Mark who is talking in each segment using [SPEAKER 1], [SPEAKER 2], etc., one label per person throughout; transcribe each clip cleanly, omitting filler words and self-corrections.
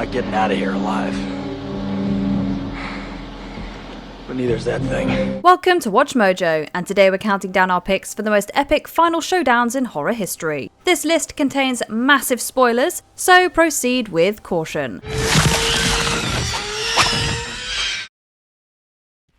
[SPEAKER 1] not getting out of here alive. But neither's that thing.
[SPEAKER 2] Welcome to Watch Mojo, and today we're counting down our picks for the most epic final showdowns in horror history. This list contains massive spoilers, so proceed with caution.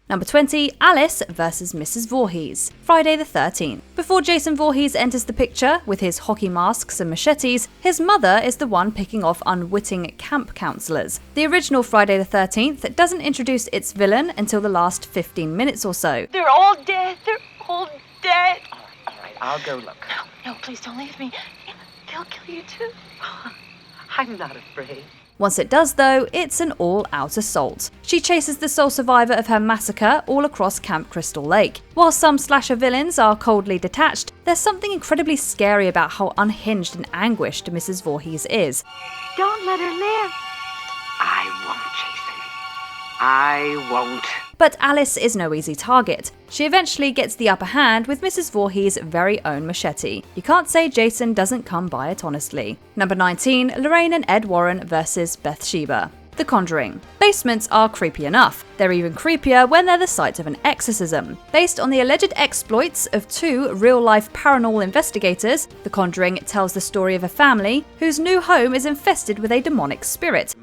[SPEAKER 2] Number 20, Alice vs Mrs Vorhees, Friday the 13th. Before Jason Voorhees enters the picture, with his hockey masks and machetes, his mother is the one picking off unwitting camp counsellors. The original Friday the 13th doesn't introduce its villain until the last 15 minutes or so.
[SPEAKER 3] They're all dead, they're all dead.
[SPEAKER 4] All right, I'll go look.
[SPEAKER 3] No, please don't leave me. They'll kill you too.
[SPEAKER 4] I'm not afraid.
[SPEAKER 2] Once it does though, it's an all-out assault. She chases the sole survivor of her massacre all across Camp Crystal Lake. While some slasher villains are coldly detached, there's something incredibly scary about how unhinged and anguished Mrs Vorhees is.
[SPEAKER 3] Don't let her live.
[SPEAKER 4] I won't, Jason. I won't.
[SPEAKER 2] But Alice is no easy target. She eventually gets the upper hand with Mrs Vorhees' very own machete. You can't say Jason doesn't come by it honestly. Number 19, Lorraine and Ed Warren vs Beth Sheba. The Conjuring. Basements are creepy enough. They're even creepier when they're the site of an exorcism. Based on the alleged exploits of two real-life paranormal investigators, The Conjuring tells the story of a family whose new home is infested with a demonic spirit.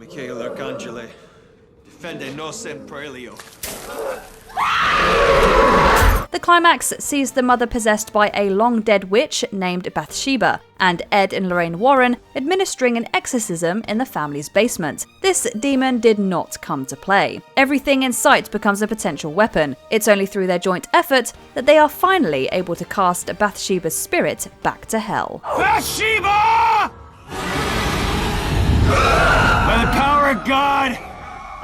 [SPEAKER 2] The climax sees the mother possessed by a long-dead witch named Bathsheba, and Ed and Lorraine Warren administering an exorcism in the family's basement. This demon did not come to play. Everything in sight becomes a potential weapon. It's only through their joint effort that they are finally able to cast Bathsheba's spirit back to hell.
[SPEAKER 5] Bathsheba! By the power of God,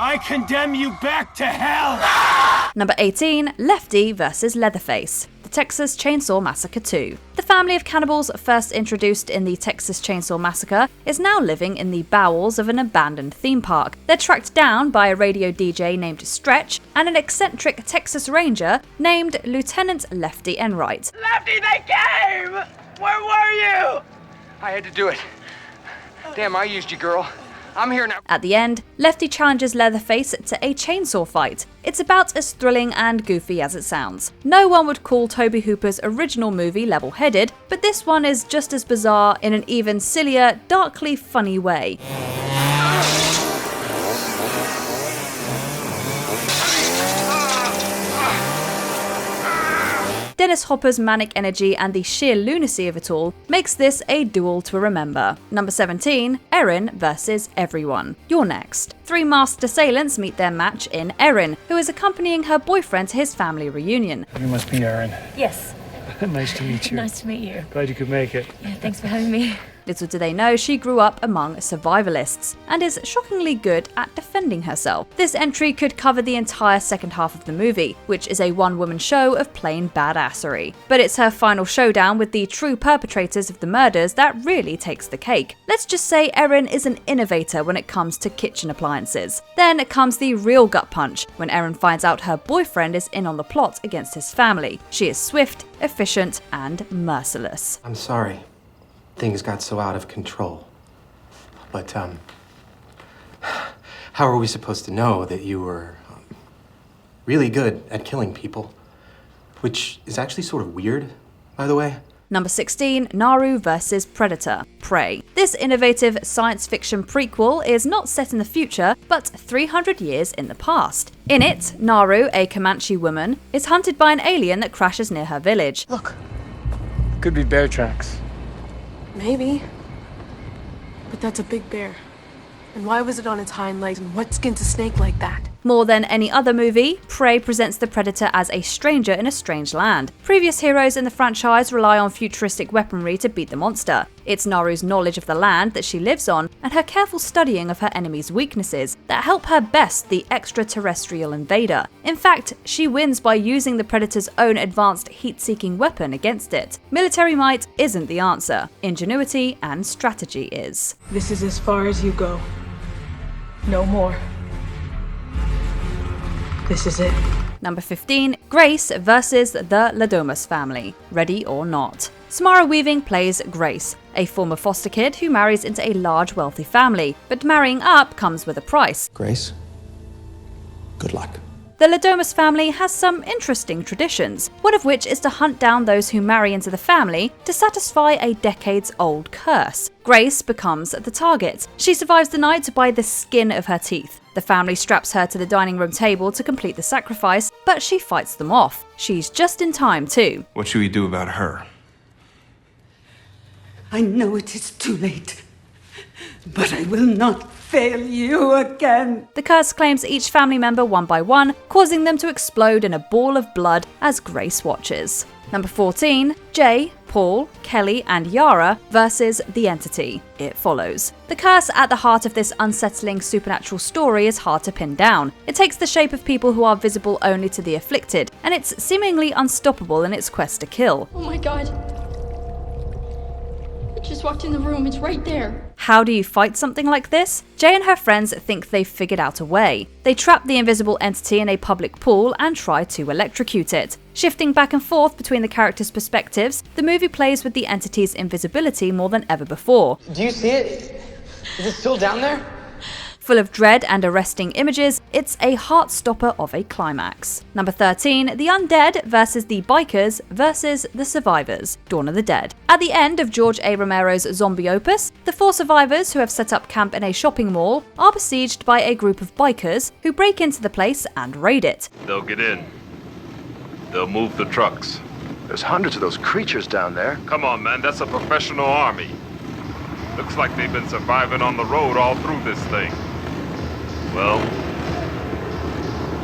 [SPEAKER 5] I condemn you back to hell!
[SPEAKER 2] Number 18, Lefty vs Leatherface, The Texas Chainsaw Massacre 2. The family of cannibals first introduced in the Texas Chainsaw Massacre is now living in the bowels of an abandoned theme park. They're tracked down by a radio DJ named Stretch and an eccentric Texas Ranger named Lieutenant Lefty Enright.
[SPEAKER 4] Lefty, they came! Where were you? I had to do it. Damn, I used you, girl. I'm here now.
[SPEAKER 2] At the end, Lefty challenges Leatherface to a chainsaw fight. It's about as thrilling and goofy as it sounds. No one would call Tobe Hooper's original movie level-headed, but this one is just as bizarre in an even sillier, darkly funny way. Dennis Hopper's manic energy and the sheer lunacy of it all makes this a duel to remember. Number 17, Erin vs Everyone. You're next. Three masked assailants meet their match in Erin, who is accompanying her boyfriend to his family reunion.
[SPEAKER 6] You must be Erin.
[SPEAKER 3] Yes.
[SPEAKER 6] Nice to meet you.
[SPEAKER 3] Nice to meet you.
[SPEAKER 6] Glad you could make it.
[SPEAKER 3] Yeah, thanks for having me.
[SPEAKER 2] Little do they know, she grew up among survivalists and is shockingly good at defending herself. This entry could cover the entire second half of the movie, which is a one-woman show of plain badassery. But it's her final showdown with the true perpetrators of the murders that really takes the cake. Let's just say Erin is an innovator when it comes to kitchen appliances. Then comes the real gut punch, when Erin finds out her boyfriend is in on the plot against his family. She is swift, efficient, and merciless.
[SPEAKER 7] I'm sorry. Things got so out of control. But, how are we supposed to know that you were really good at killing people? Which is actually sort of weird, by the way.
[SPEAKER 2] Number 16, Naru vs Predator, Prey. This innovative science fiction prequel is not set in the future, but 300 years in the past. In it, Naru, a Comanche woman, is hunted by an alien that crashes near her village.
[SPEAKER 6] Look. Could be bear tracks.
[SPEAKER 8] Maybe. But that's a big bear. And why was it on its hind legs, and what skins a snake like that?
[SPEAKER 2] More than any other movie, Prey presents the Predator as a stranger in a strange land. Previous heroes in the franchise rely on futuristic weaponry to beat the monster. It's Naru's knowledge of the land that she lives on and her careful studying of her enemy's weaknesses that help her best the extraterrestrial invader. In fact, she wins by using the Predator's own advanced heat-seeking weapon against it. Military might isn't the answer. Ingenuity and strategy is.
[SPEAKER 8] This is as far as you go. No more. This is it.
[SPEAKER 2] Number 15, Grace versus the Lomus family. Ready or not. Samara Weaving plays Grace, a former foster kid who marries into a large wealthy family, but marrying up comes with a price.
[SPEAKER 9] Grace, good luck.
[SPEAKER 2] The Lomus family has some interesting traditions, one of which is to hunt down those who marry into the family to satisfy a decades-old curse. Grace becomes the target. She survives the night by the skin of her teeth. The family straps her to the dining room table to complete the sacrifice, but she fights them off. She's just in time too.
[SPEAKER 10] What should we do about her?
[SPEAKER 11] I know it is too late, but I will not fail you again.
[SPEAKER 2] The curse claims each family member one by one, causing them to explode in a ball of blood as Grace watches. Number 14, Jay, Paul, Kelly, and Yara versus the Entity. It follows. The curse at the heart of this unsettling supernatural story is hard to pin down. It takes the shape of people who are visible only to the afflicted, and it's seemingly unstoppable in its quest to kill.
[SPEAKER 12] Oh my god. I just walked in the room, it's right there.
[SPEAKER 2] How do you fight something like this? Jay and her friends think they've figured out a way. They trap the invisible entity in a public pool and try to electrocute it. Shifting back and forth between the characters' perspectives, the movie plays with the entity's invisibility more than ever before.
[SPEAKER 13] Do you see it? Is it still down there?
[SPEAKER 2] Full of dread and arresting images, it's a heart-stopper of a climax. Number 13, the Undead versus the Bikers versus the Survivors, Dawn of the Dead. At the end of George A. Romero's zombie opus, the 4 survivors who have set up camp in a shopping mall are besieged by a group of bikers who break into the place and raid it.
[SPEAKER 14] They'll get in. They'll move the trucks.
[SPEAKER 15] There's hundreds of those creatures down there.
[SPEAKER 14] Come on, man, that's a professional army. Looks like they've been surviving on the road all through this thing. Well,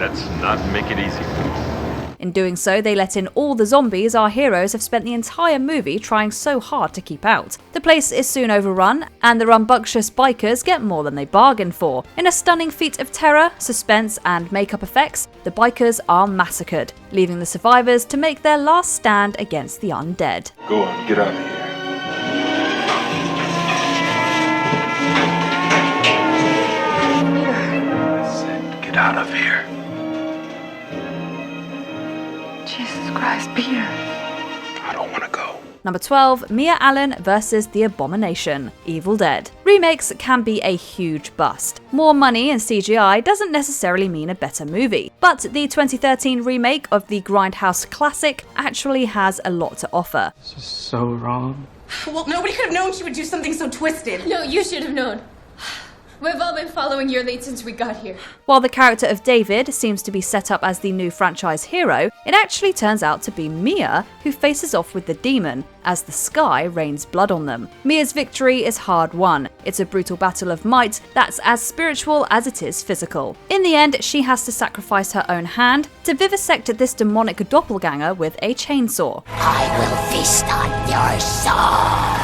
[SPEAKER 14] let's not make it easy for them.
[SPEAKER 2] In doing so, they let in all the zombies our heroes have spent the entire movie trying so hard to keep out. The place is soon overrun, and the rambunctious bikers get more than they bargained for. In a stunning feat of terror, suspense, and makeup effects, the bikers are massacred, leaving the survivors to make their last stand against the undead.
[SPEAKER 14] Go on, get out of here.
[SPEAKER 15] Get out of here.
[SPEAKER 3] Jesus Christ, Peter.
[SPEAKER 15] I don't want to go.
[SPEAKER 2] Number 12, Mia Allen versus the Abomination, Evil Dead. Remakes can be a huge bust. More money and CGI doesn't necessarily mean a better movie, but the 2013 remake of the Grindhouse classic actually has a lot to offer.
[SPEAKER 6] This is so wrong.
[SPEAKER 16] Well, nobody could have known she would do something so twisted.
[SPEAKER 12] No, you should have known. We've all been following your lead since we got here.
[SPEAKER 2] While the character of David seems to be set up as the new franchise hero, it actually turns out to be Mia who faces off with the demon, as the sky rains blood on them. Mia's victory is hard won. It's a brutal battle of might that's as spiritual as it is physical. In the end, she has to sacrifice her own hand to vivisect this demonic doppelganger with a chainsaw.
[SPEAKER 17] I will feast on your soul.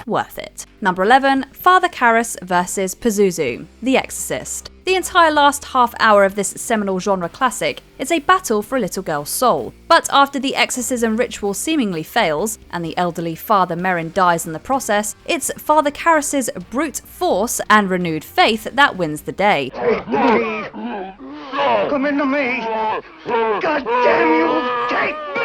[SPEAKER 2] Worth it. Number 11, Father Clarice versus Pazuzu, The Exorcist. The entire last half hour of this seminal genre classic is a battle for a little girl's soul. But after the exorcism ritual seemingly fails, and the elderly Father Merrin dies in the process, it's Father Clarice's brute force and renewed faith that wins the day.
[SPEAKER 5] Take me! Come into me! God damn you! Take me!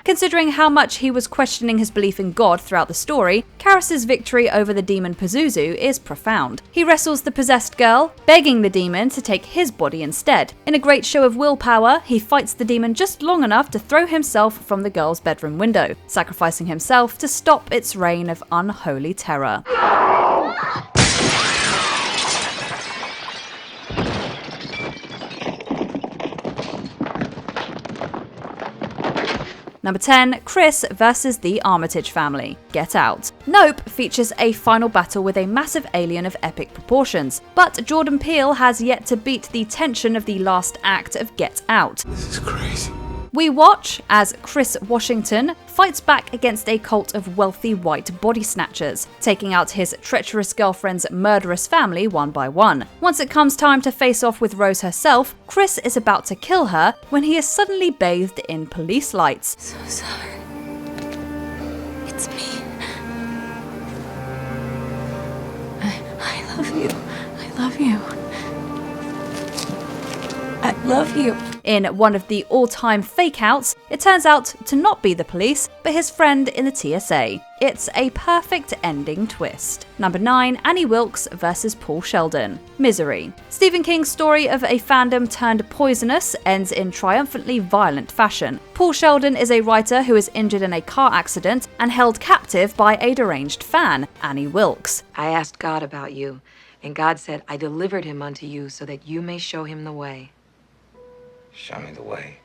[SPEAKER 2] Considering how much he was questioning his belief in God throughout the story, Clarice's victory over the demon Pazuzu is profound. He wrestles the possessed girl, begging the demon to take his body instead. In a great show of willpower, he fights the demon just long enough to throw himself from the girl's bedroom window, sacrificing himself to stop its reign of unholy terror. Number 10, Chris versus the Armitage family, Get Out. Nope features a final battle with a massive alien of epic proportions, but Jordan Peele has yet to beat the tension of the last act of Get Out.
[SPEAKER 9] This is crazy.
[SPEAKER 2] We watch as Chris Washington fights back against a cult of wealthy white body snatchers, taking out his treacherous girlfriend's murderous family one by one. Once it comes time to face off with Rose herself, Chris is about to kill her when he is suddenly bathed in police lights.
[SPEAKER 3] So sorry. It's me. I love you. I love you. love you.
[SPEAKER 2] In one of the all-time fake-outs, it turns out to not be the police, but his friend in the TSA. It's a perfect ending twist. Number 9, Annie Wilkes versus Paul Sheldon. Misery. Stephen King's story of a fandom turned poisonous ends in triumphantly violent fashion. Paul Sheldon is a writer who is injured in a car accident and held captive by a deranged fan, Annie Wilkes.
[SPEAKER 10] I asked God about you, and God said, I delivered him unto you so that you may show him the way.
[SPEAKER 13] Show me the way.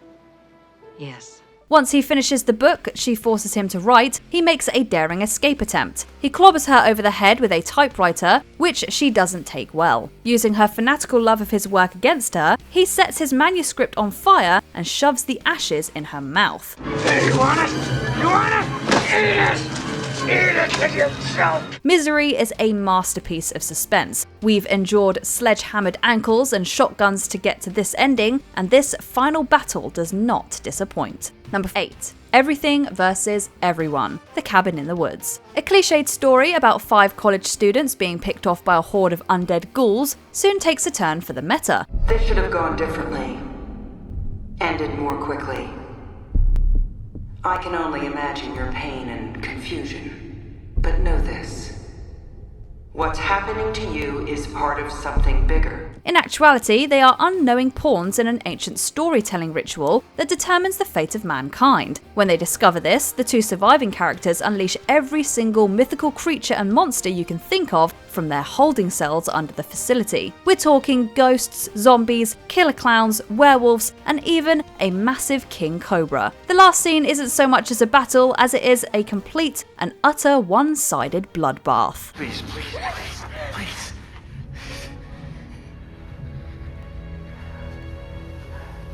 [SPEAKER 10] Yes.
[SPEAKER 2] Once he finishes the book she forces him to write, he makes a daring escape attempt. He clobbers her over the head with a typewriter, which she doesn't take well. Using her fanatical love of his work against her, he sets his manuscript on fire and shoves the ashes in her mouth.
[SPEAKER 5] Hey, you want it? You want it? Eat it! Eat it to yourself!
[SPEAKER 2] Misery is a masterpiece of suspense. We've endured sledgehammered ankles and shotguns to get to this ending, and this final battle does not disappoint. Number 8. Everything versus Everyone. The Cabin in the Woods. A cliched story about 5 college students being picked off by a horde of undead ghouls soon takes a turn for the meta.
[SPEAKER 18] This should have gone differently. Ended more quickly. I can only imagine your pain and confusion. But know this. What's happening to you is part of something bigger.
[SPEAKER 2] In actuality, they are unknowing pawns in an ancient storytelling ritual that determines the fate of mankind. When they discover this, the 2 surviving characters unleash every single mythical creature and monster you can think of from their holding cells under the facility. We're talking ghosts, zombies, killer clowns, werewolves, and even a massive king cobra. The last scene isn't so much as a battle as it is a complete and utter one-sided bloodbath.
[SPEAKER 5] Please.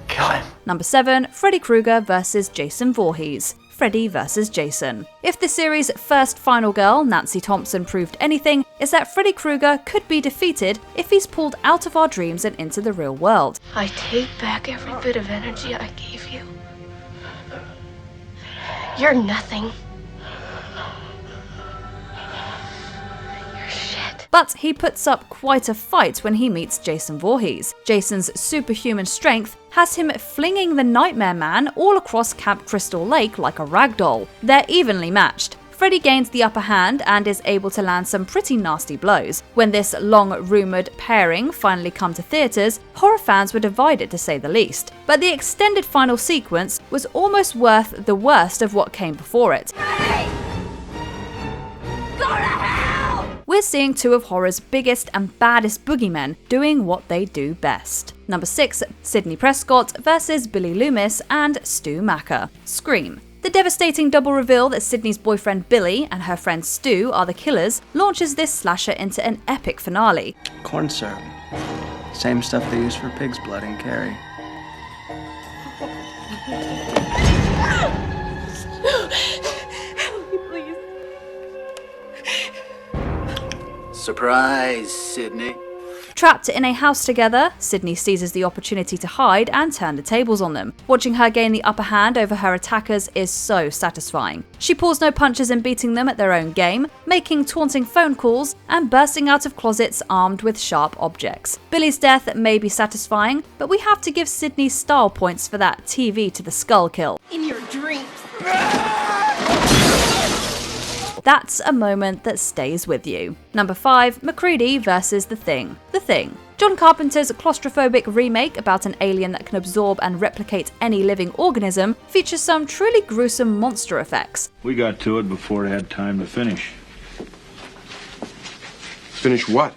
[SPEAKER 5] Kill him.
[SPEAKER 2] Number 7, Freddy Krueger versus Jason Voorhees. Freddy vs. Jason. If the series' first final girl, Nancy Thompson, proved anything, it's that Freddy Krueger could be defeated if he's pulled out of our dreams and into the real world.
[SPEAKER 3] I take back every bit of energy I gave you. You're nothing.
[SPEAKER 2] But he puts up quite a fight when he meets Jason Voorhees. Jason's superhuman strength has him flinging the Nightmare Man all across Camp Crystal Lake like a ragdoll. They're evenly matched. Freddy gains the upper hand and is able to land some pretty nasty blows. When this long-rumoured pairing finally come to theatres, horror fans were divided to say the least. But the extended final sequence was almost worth the worst of what came before it. We're seeing 2 of horror's biggest and baddest boogeymen doing what they do best. Number 6, Sidney Prescott versus Billy Loomis and Stu Macker. Scream. The devastating double reveal that Sidney's boyfriend Billy and her friend Stu are the killers launches this slasher into an epic finale.
[SPEAKER 19] Corn syrup. Same stuff they use for pig's blood in Carrie.
[SPEAKER 1] Surprise, Sidney.
[SPEAKER 2] Trapped in a house together, Sidney seizes the opportunity to hide and turn the tables on them. Watching her gain the upper hand over her attackers is so satisfying. She pulls no punches in beating them at their own game, making taunting phone calls and bursting out of closets armed with sharp objects. Billy's death may be satisfying, but we have to give Sidney style points for that TV to the skull kill.
[SPEAKER 3] In your dreams.
[SPEAKER 2] That's a moment that stays with you. Number 5, Mccre versus The Thing. The Thing. John Carpenter's claustrophobic remake about an alien that can absorb and replicate any living organism features some truly gruesome monster effects.
[SPEAKER 20] We got to it before it had time to finish.
[SPEAKER 15] Finish what?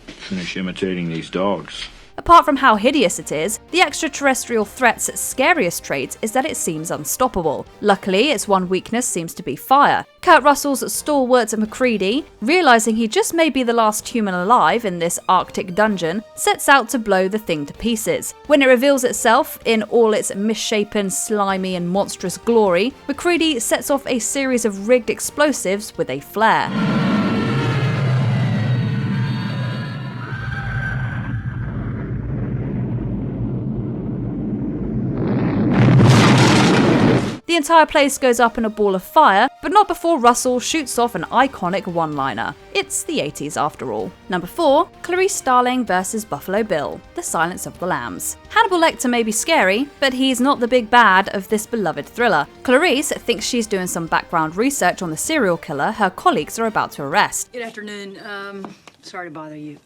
[SPEAKER 20] Finish imitating these dogs.
[SPEAKER 2] Apart from how hideous it is, the extraterrestrial threat's scariest trait is that it seems unstoppable. Luckily, its one weakness seems to be fire. Kurt Russell's stalwart Mccre, realizing he just may be the last human alive in this Arctic dungeon, sets out to blow the thing to pieces. When it reveals itself in all its misshapen, slimy and monstrous glory, Mccre sets off a series of rigged explosives with a flare. The entire place goes up in a ball of fire, but not before Russell shoots off an iconic one-liner. It's the 80s after all. Number 4, Clarice Starling vs Buffalo Bill, The Silence of the Lambs. Hannibal Lecter may be scary, but he's not the big bad of this beloved thriller. Clarice thinks she's doing some background research on the serial killer her colleagues are about to arrest.
[SPEAKER 21] Good afternoon. Sorry to bother you.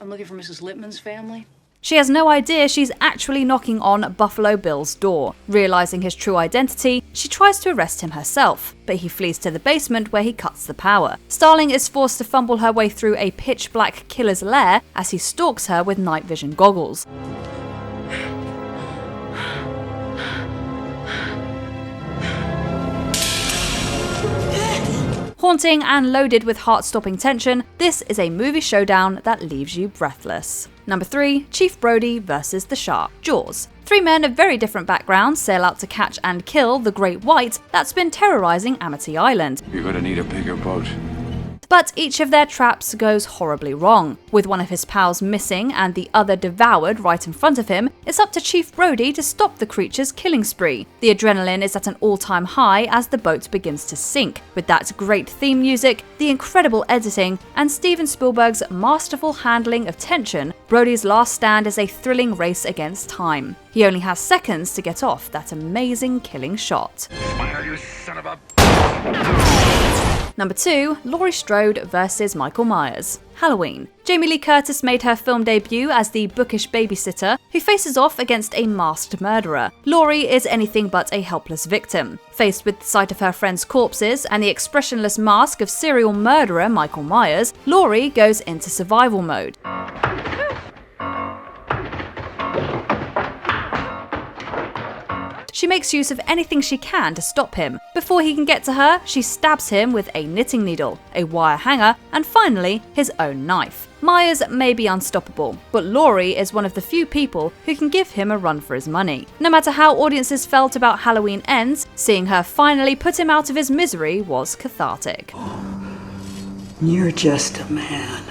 [SPEAKER 21] I'm looking for Mrs. Lippman's family.
[SPEAKER 2] She has no idea she's actually knocking on Buffalo Bill's door. Realizing his true identity, she tries to arrest him herself, but he flees to the basement where he cuts the power. Starling is forced to fumble her way through a pitch-black killer's lair as he stalks her with night vision goggles. Haunting and loaded with heart-stopping tension, this is a movie showdown that leaves you breathless. Number 3, Chief Brody vs. the Shark, Jaws. 3 men of very different backgrounds sail out to catch and kill the great white that's been terrorizing Amity Island.
[SPEAKER 15] You're gonna need a bigger boat.
[SPEAKER 2] But each of their traps goes horribly wrong. With one of his pals missing and the other devoured right in front of him, it's up to Chief Brody to stop the creature's killing spree. The adrenaline is at an all-time high as the boat begins to sink. With that great theme music, the incredible editing, and Steven Spielberg's masterful handling of tension, Brody's last stand is a thrilling race against time. He only has seconds to get off that amazing killing shot.
[SPEAKER 15] Smile, you son of a...
[SPEAKER 2] Number 2, Laurie Strode vs Michael Myers, Halloween. Jamie Lee Curtis made her film debut as the bookish babysitter who faces off against a masked murderer. Laurie is anything but a helpless victim. Faced with the sight of her friends' corpses and the expressionless mask of serial murderer Michael Myers, Laurie goes into survival mode. She makes use of anything she can to stop him. Before he can get to her, she stabs him with a knitting needle, a wire hanger, and finally, his own knife. Myers may be unstoppable, but Laurie is one of the few people who can give him a run for his money. No matter how audiences felt about Halloween Ends, seeing her finally put him out of his misery was cathartic.
[SPEAKER 11] You're just a man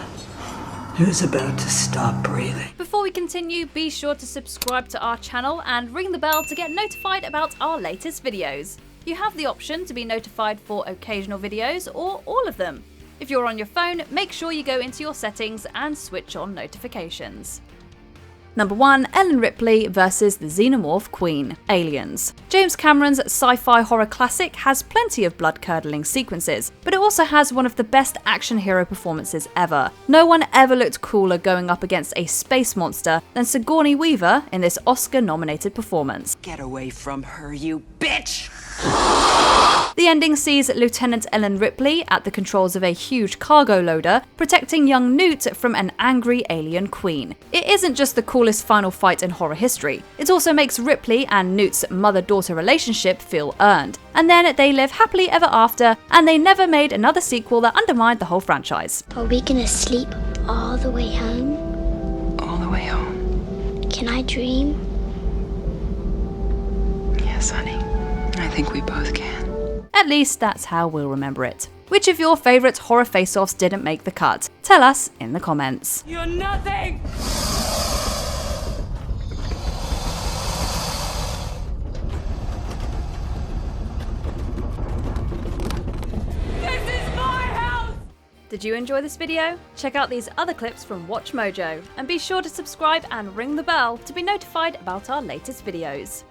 [SPEAKER 11] who's about to stop breathing.
[SPEAKER 2] Before we continue, be sure to subscribe to our channel and ring the bell to get notified about our latest videos. You have the option to be notified for occasional videos or all of them. If you're on your phone, make sure you go into your settings and switch on notifications. Number 1, Ellen Ripley vs the Xenomorph Queen, Aliens. James Cameron's sci-fi horror classic has plenty of blood-curdling sequences, but it also has one of the best action hero performances ever. No one ever looked cooler going up against a space monster than Sigourney Weaver in this Oscar-nominated performance.
[SPEAKER 11] Get away from her, you bitch!
[SPEAKER 2] The ending sees Lieutenant Ellen Ripley at the controls of a huge cargo loader, protecting young Newt from an angry alien queen. It isn't just the coolest final fight in horror history, it also makes Ripley and Newt's mother-daughter relationship feel earned. And then they live happily ever after, and they never made another sequel that undermined the whole franchise.
[SPEAKER 3] Are we gonna sleep all the way home?
[SPEAKER 18] All the way home.
[SPEAKER 3] Can I dream?
[SPEAKER 18] Yes, honey. I think we both can.
[SPEAKER 2] At least that's how we'll remember it. Which of your favourite horror face-offs didn't make the cut? Tell us in the comments.
[SPEAKER 16] You're nothing! This is my house!
[SPEAKER 2] Did you enjoy this video? Check out these other clips from WatchMojo, and be sure to subscribe and ring the bell to be notified about our latest videos.